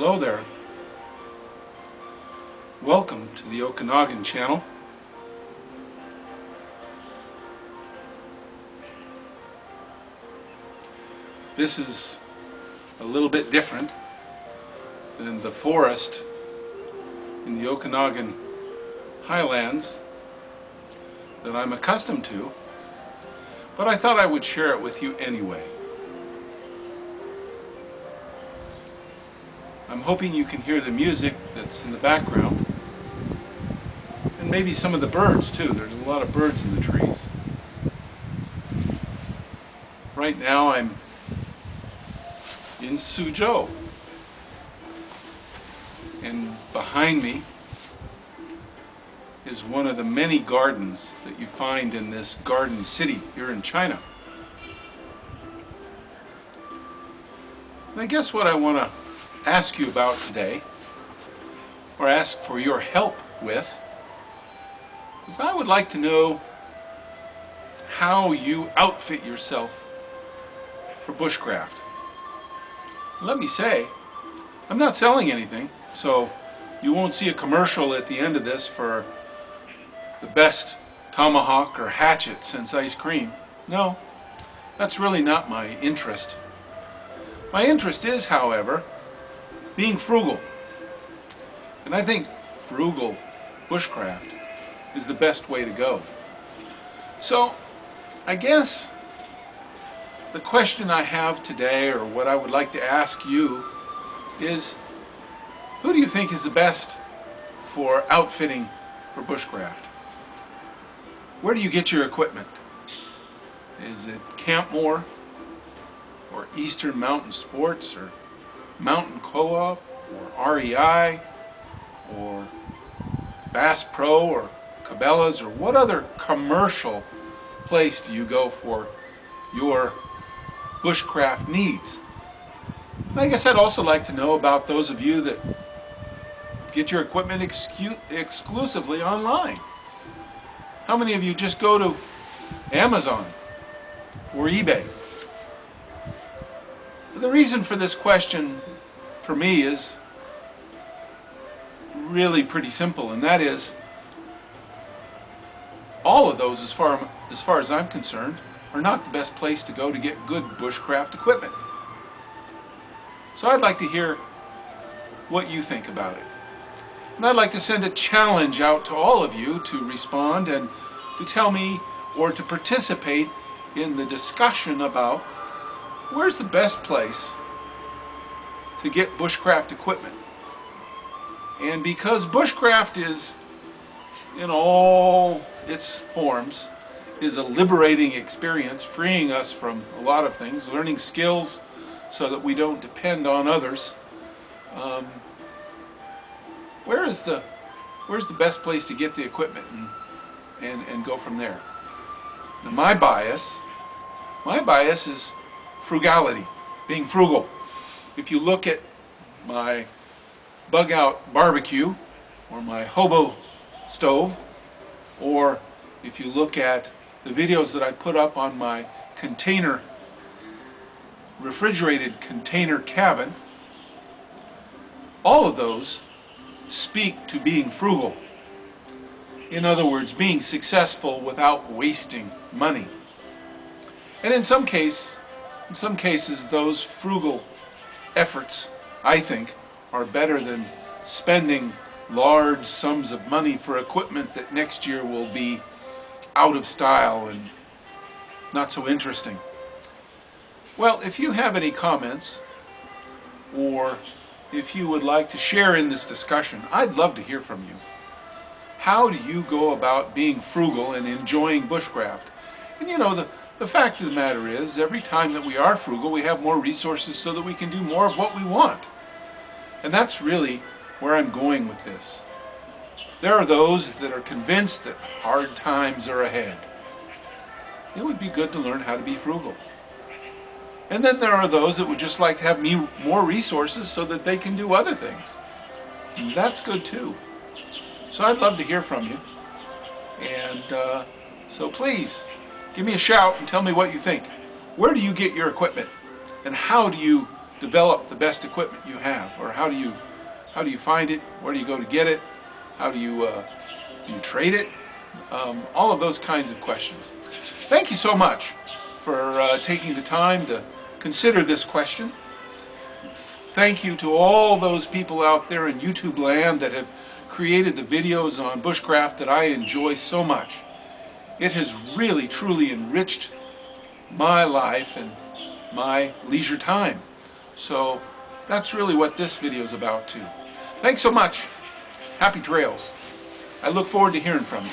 Hello there. Welcome to the Okanagan channel. This is a little bit different than the forest in the Okanagan highlands that I'm accustomed to, but I thought I would share it with you anyway. I'm hoping you can hear the music that's in the background, and maybe some of the birds too. There's a lot of birds in the trees. Right now I'm in Suzhou, and behind me is one of the many gardens that you find in this garden city here in China. And I guess what I want to ask you about today, or ask for your help with, is I would like to know how you outfit yourself for bushcraft. Let me say, I'm not selling anything, so you won't see a commercial at the end of this for the best tomahawk or hatchet since ice cream. No, that's really not my interest. My interest is, however, being frugal. And I think frugal bushcraft is the best way to go. So, I guess the question I have today, or what I would like to ask you, is who do you think is the best for outfitting for bushcraft? Where do you get your equipment? Is it Campmore, or Eastern Mountain Sports, or Mountain Co-op, or REI, or Bass Pro, or Cabela's, or what other commercial place do you go for your bushcraft needs? And I guess I'd also like to know about those of you that get your equipment exclusively online. How many of you just go to Amazon or eBay? The reason for this question for me is really pretty simple, and that is all of those, as far as I'm concerned, are not the best place to go to get good bushcraft equipment. So I'd like to hear what you think about it. And I'd like to send a challenge out to all of you to respond and to tell me, or to participate in the discussion about where's the best place to get bushcraft equipment. And because bushcraft is, in all its forms, is a liberating experience, freeing us from a lot of things, learning skills so that we don't depend on others. Where's the best place to get the equipment and go from there? Now, my bias is frugality, being frugal. If you look at my bug out barbecue, or my hobo stove, or if you look at the videos that I put up on my refrigerated container cabin, all of those speak to being frugal. In other words, being successful without wasting money. And in some cases, those frugal efforts, I think, are better than spending large sums of money for equipment that next year will be out of style and not so interesting. Well, if you have any comments, or if you would like to share in this discussion, I'd love to hear from you. How do you go about being frugal and enjoying bushcraft? And you know, the fact of the matter is, every time that we are frugal, we have more resources so that we can do more of what we want. And that's really where I'm going with this. There are those that are convinced that hard times are ahead. It would be good to learn how to be frugal. And then there are those that would just like to have more resources so that they can do other things. And that's good too. So I'd love to hear from you. And so please, give me a shout and tell me what you think. Where do you get your equipment? And how do you develop the best equipment you have? Or how do you find it? Where do you go to get it? How do you trade it? All of those kinds of questions. Thank you so much for taking the time to consider this question. Thank you to all those people out there in YouTube land that have created the videos on bushcraft that I enjoy so much. It has really, truly enriched my life and my leisure time. So that's really what this video is about too. Thanks so much. Happy trails. I look forward to hearing from you.